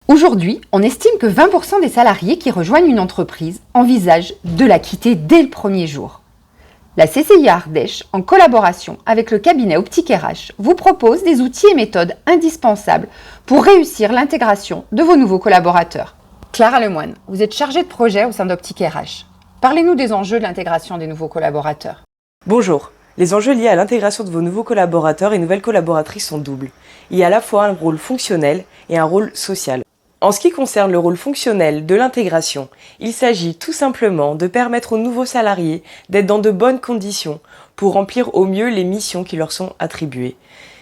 Aujourd'hui, on estime que 20% des salariés qui rejoignent une entreprise envisagent de la quitter dès le premier jour. La CCI Ardèche, en collaboration avec le cabinet Optique RH, vous propose des outils et méthodes indispensables pour réussir l'intégration de vos nouveaux collaborateurs. Clara Lemoine, vous êtes chargée de projet au sein d'Optique RH. Parlez-nous des enjeux de l'intégration des nouveaux collaborateurs. Bonjour. Les enjeux liés à l'intégration de vos nouveaux collaborateurs et nouvelles collaboratrices sont doubles. Il y a à la fois un rôle fonctionnel et un rôle social. En ce qui concerne le rôle fonctionnel de l'intégration, il s'agit tout simplement de permettre aux nouveaux salariés d'être dans de bonnes conditions pour remplir au mieux les missions qui leur sont attribuées.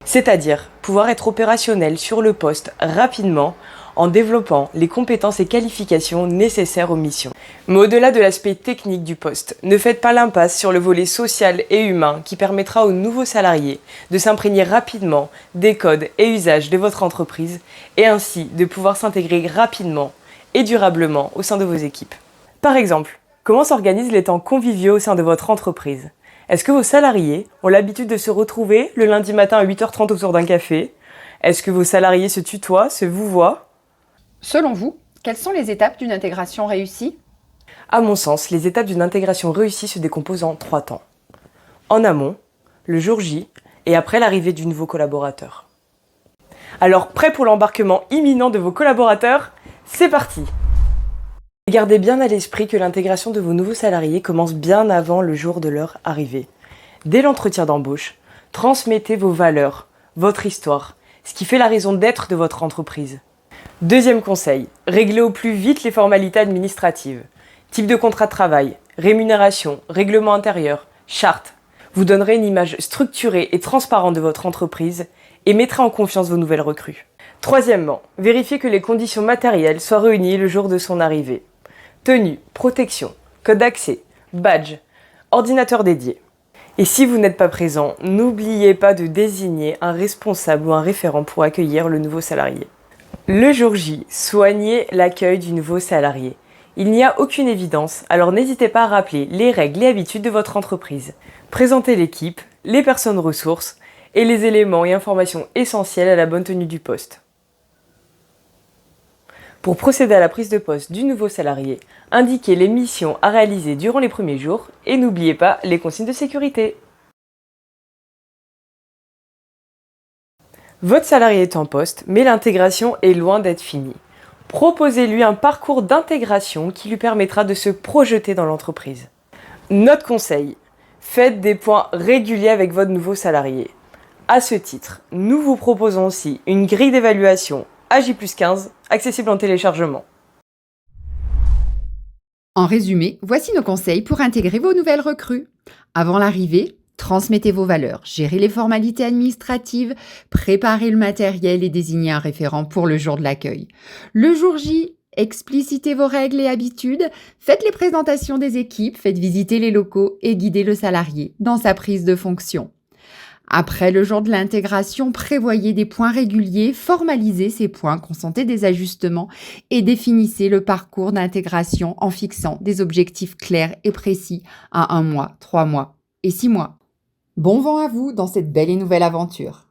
C'est-à-dire pouvoir être opérationnel sur le poste rapidement en développant les compétences et qualifications nécessaires aux missions. Mais au-delà de l'aspect technique du poste, ne faites pas l'impasse sur le volet social et humain qui permettra aux nouveaux salariés de s'imprégner rapidement des codes et usages de votre entreprise et ainsi de pouvoir s'intégrer rapidement et durablement au sein de vos équipes. Par exemple, comment s'organisent les temps conviviaux au sein de votre entreprise ? Est-ce que vos salariés ont l'habitude de se retrouver le lundi matin à 8h30 autour d'un café ? Est-ce que vos salariés se tutoient, se vouvoient ? Selon vous, quelles sont les étapes d'une intégration réussie ? À mon sens, les étapes d'une intégration réussie se décomposent en 3 temps. En amont, le jour J, et après l'arrivée du nouveau collaborateur. Alors, prêt pour l'embarquement imminent de vos collaborateurs ? C'est parti ! Gardez bien à l'esprit que l'intégration de vos nouveaux salariés commence bien avant le jour de leur arrivée. Dès l'entretien d'embauche, transmettez vos valeurs, votre histoire, ce qui fait la raison d'être de votre entreprise. Deuxième conseil, réglez au plus vite les formalités administratives. Type de contrat de travail, rémunération, règlement intérieur, charte. Vous donnerez une image structurée et transparente de votre entreprise et mettrez en confiance vos nouvelles recrues. Troisièmement, vérifiez que les conditions matérielles soient réunies le jour de son arrivée. Tenue, protection, code d'accès, badge, ordinateur dédié. Et si vous n'êtes pas présent, n'oubliez pas de désigner un responsable ou un référent pour accueillir le nouveau salarié. Le jour J, soignez l'accueil du nouveau salarié. Il n'y a aucune évidence, alors n'hésitez pas à rappeler les règles et habitudes de votre entreprise. Présentez l'équipe, les personnes ressources et les éléments et informations essentiels à la bonne tenue du poste. Pour procéder à la prise de poste du nouveau salarié, indiquez les missions à réaliser durant les premiers jours et n'oubliez pas les consignes de sécurité. Votre salarié est en poste, mais l'intégration est loin d'être finie. Proposez-lui un parcours d'intégration qui lui permettra de se projeter dans l'entreprise. Notre conseil, faites des points réguliers avec votre nouveau salarié. À ce titre, nous vous proposons aussi une grille d'évaluation AJ+15, accessible en téléchargement. En résumé, voici nos conseils pour intégrer vos nouvelles recrues. Avant l'arrivée, transmettez vos valeurs, gérez les formalités administratives, préparez le matériel et désignez un référent pour le jour de l'accueil. Le jour J, explicitez vos règles et habitudes, faites les présentations des équipes, faites visiter les locaux et guidez le salarié dans sa prise de fonction. Après le jour de l'intégration, prévoyez des points réguliers, formalisez ces points, consentez des ajustements et définissez le parcours d'intégration en fixant des objectifs clairs et précis à 1 mois, 3 mois et 6 mois. Bon vent à vous dans cette belle et nouvelle aventure.